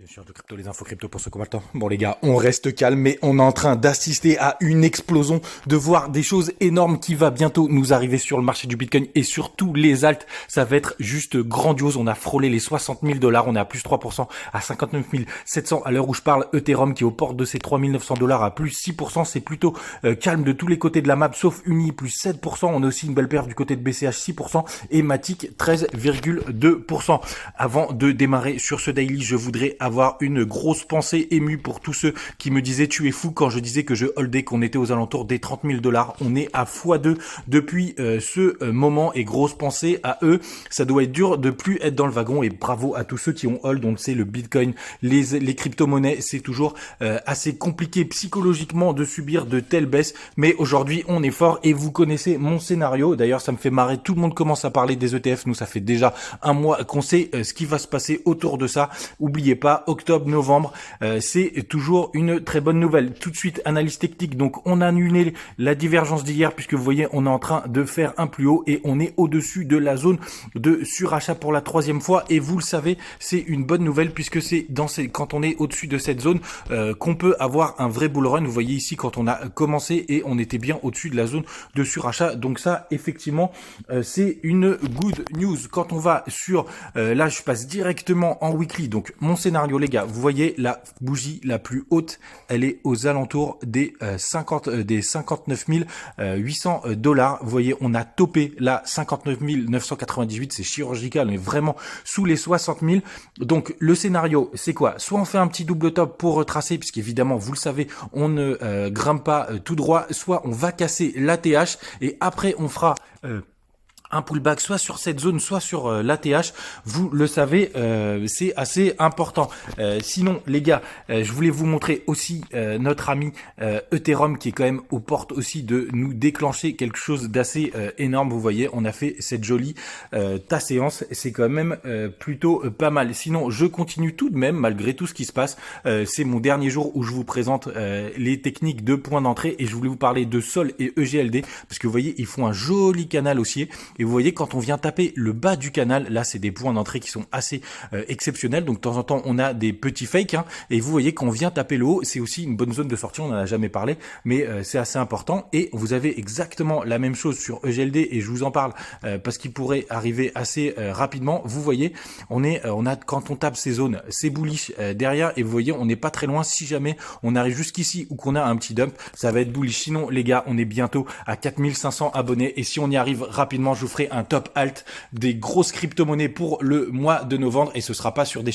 Bien sûr, de crypto, les infos crypto pour ceux qui ont pas le temps. Bon les gars, on reste calme, mais on est en train d'assister à une explosion, de voir des choses énormes qui va bientôt nous arriver sur le marché du Bitcoin et sur tous les alts. Ça va être juste grandiose. On a frôlé les 60 000 $. On est à plus 3% à 59 700 à l'heure où je parle. Ethereum qui est aux portes de ses 3 900 $ à plus 6%. C'est plutôt calme de tous les côtés de la map, sauf Uni plus 7%. On a aussi une belle perte du côté de BCH 6% et Matic 13,2%. Avant de démarrer sur ce daily, je voudrais avoir une grosse pensée émue pour tous ceux qui me disaient tu es fou quand je disais que je holdais, qu'on était aux alentours des 30 000 $. On est à x2 depuis ce moment et grosse pensée à eux. Ça doit être dur de plus être dans le wagon et bravo à tous ceux qui ont hold. On le sait, le Bitcoin, les crypto-monnaies, c'est toujours assez compliqué psychologiquement de subir de telles baisses. Mais aujourd'hui, on est fort et vous connaissez mon scénario. D'ailleurs, ça me fait marrer. Tout le monde commence à parler des ETF. Nous, ça fait déjà un mois qu'on sait ce qui va se passer autour de ça. Oubliez pas, octobre, novembre, c'est toujours une très bonne nouvelle. Tout de suite, analyse technique. Donc, on a annulé la divergence d'hier puisque vous voyez, on est en train de faire un plus haut et on est au-dessus de la zone de surachat pour la troisième fois. Et vous le savez, c'est une bonne nouvelle puisque c'est quand on est au-dessus de cette zone qu'on peut avoir un vrai bull run. Vous voyez ici, quand on a commencé et on était bien au-dessus de la zone de surachat. Donc ça, effectivement, c'est une good news. Quand on va sur, là, je passe directement en weekly. Donc, mon scénario, les gars, vous voyez la bougie la plus haute, elle est aux alentours des 59 800 $. Vous voyez, on a topé là 59 998, c'est chirurgical, on est vraiment sous les 60 000. Donc le scénario, c'est quoi? Soit on fait un petit double top pour retracer, puisqu'évidemment, vous le savez, on ne grimpe pas tout droit, soit on va casser l'ATH et après on fera un pullback soit sur cette zone, soit sur l'ATH. Vous le savez, c'est assez important. Sinon, les gars, je voulais vous montrer aussi notre ami Ethereum qui est quand même aux portes aussi de nous déclencher quelque chose d'assez énorme. Vous voyez, on a fait cette jolie séance. C'est quand même plutôt pas mal. Sinon, je continue tout de même, malgré tout ce qui se passe. C'est mon dernier jour où je vous présente les techniques de points d'entrée et je voulais vous parler de Sol et EGLD parce que vous voyez, ils font un joli canal haussier. Et vous voyez, quand on vient taper le bas du canal, là, c'est des points d'entrée qui sont assez exceptionnels. Donc, de temps en temps, on a des petits fakes. Hein, et vous voyez, quand on vient taper le haut, c'est aussi une bonne zone de sortie. On n'en a jamais parlé, mais c'est assez important. Et vous avez exactement la même chose sur EGLD. Et je vous en parle parce qu'il pourrait arriver assez rapidement. Vous voyez, on a quand on tape ces zones, c'est bullish derrière. Et vous voyez, on n'est pas très loin. Si jamais on arrive jusqu'ici ou qu'on a un petit dump, ça va être bullish. Sinon, les gars, on est bientôt à 4500 abonnés. Et si on y arrive rapidement, je vous ferai un top alt des grosses crypto-monnaies pour le mois de novembre et ce sera pas sur des